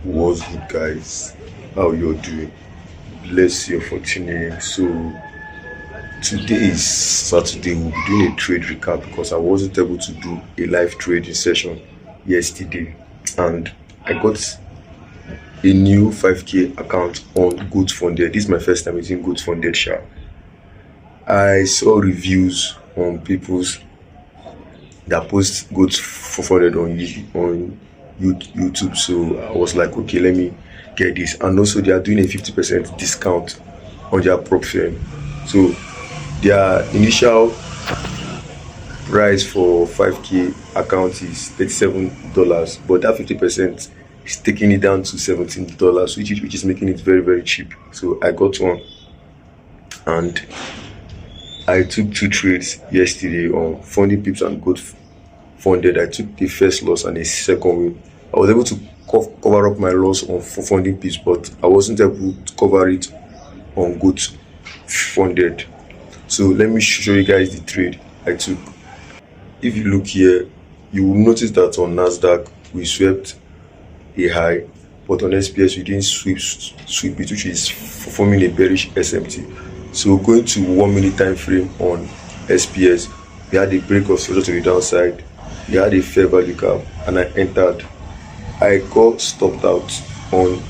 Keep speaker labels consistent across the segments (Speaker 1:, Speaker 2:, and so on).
Speaker 1: What's good, guys? How you're doing? Bless you for tuning in. So today is Saturday. We'll be doing a trade recap because I wasn't able to do a live trading session yesterday, and I got a new 5k account on Goat Funded. This is my first time using Goat Funded. I saw reviews on people's that post Goat Funded on YouTube, so I was like, okay, let me get this. And also they are doing a 50% discount on their prop firm. So their initial price for 5k account is $37, but that 50% is taking it down to $17, which is making it very, very cheap. So I got one, and I took two trades yesterday on Funding Pips and Goat Funded. I took the first loss and the second win. I was able to cover up my loss on Funding Pips, but I wasn't able to cover it on Goat Funded. So let me show you guys the trade I took. If you look here, you will notice that on Nasdaq we swept a high, but on SPS we didn't sweep it, which is forming a bearish SMT. So going to 1 minute time frame on SPS, we had a break of structure to the downside, we had a fair value gap, and I entered. I got stopped out on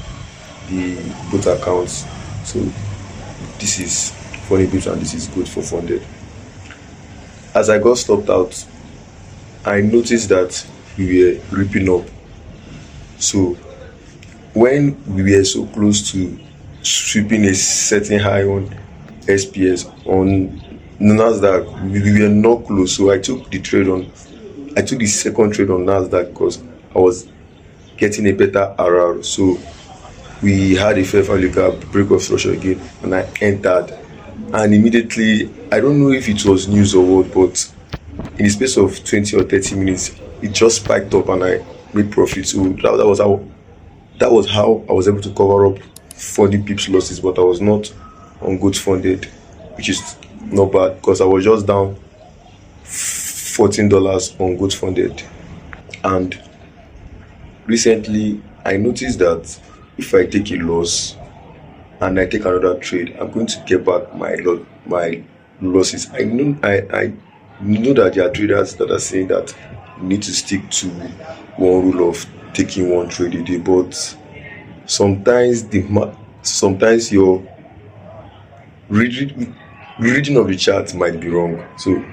Speaker 1: the both accounts. So this is Funny Pips and this is Good for Funded. As I got stopped out, I noticed that we were ripping up. So when we were so close to sweeping a certain high on SPS, on Nasdaq we were not close. So I took the second trade on Nasdaq because I was getting a better RR. So we had a fair value gap, break of structure again, and I entered, and immediately, I don't know if it was news or what, but in the space of 20 or 30 minutes it just spiked up and I made profit. So that was how I was able to cover up 40 pips losses, but I was not on Goat Funded, which is not bad because I was just down $14 on Goat Funded. And recently I noticed that if I take a loss and I take another trade, I'm going to get back my losses. I know that there are traders that are saying that you need to stick to one rule of taking one trade a day, but sometimes your reading of the chart might be wrong. So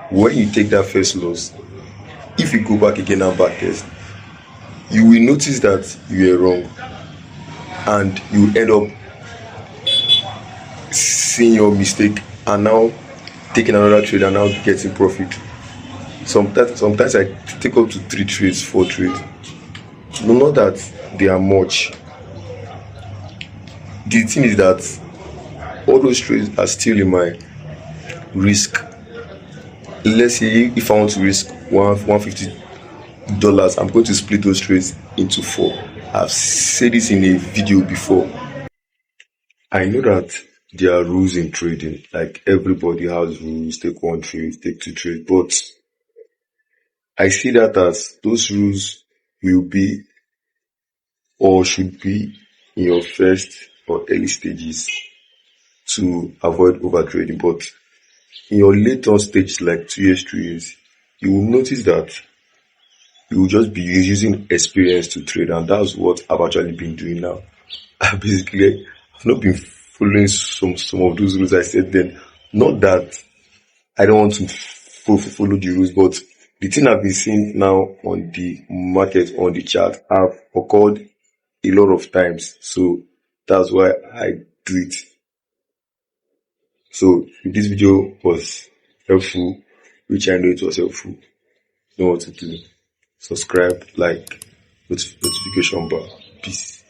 Speaker 1: when you take that first loss, if you go back again and back test, you will notice that you were wrong, and you end up seeing your mistake and now taking another trade and now getting profit. Sometimes I take up to 3 trades, 4 trades. No, not that they are much. The thing is that all those trades are still in my risk. Let's say if I want to risk $150, I'm going to split those trades into 4. I've said this in a video before. I know that there are rules in trading, like everybody has rules, take 1 trade, take 2 trades, but I see that as those rules will be or should be in your first or early stages to avoid over trading. But in your later stage, like 2 years, 3 years, you will notice that you will just be using experience to trade, and that's what I've actually been doing now. Basically, I've not been following some of those rules I said then. Not that I don't want to follow the rules, but the thing I've been seeing now on the market, on the chart, have occurred a lot of times. So that's why I do it. So if this video was helpful, which I know it was helpful, you know what to do. Subscribe, like, notification bar. Peace.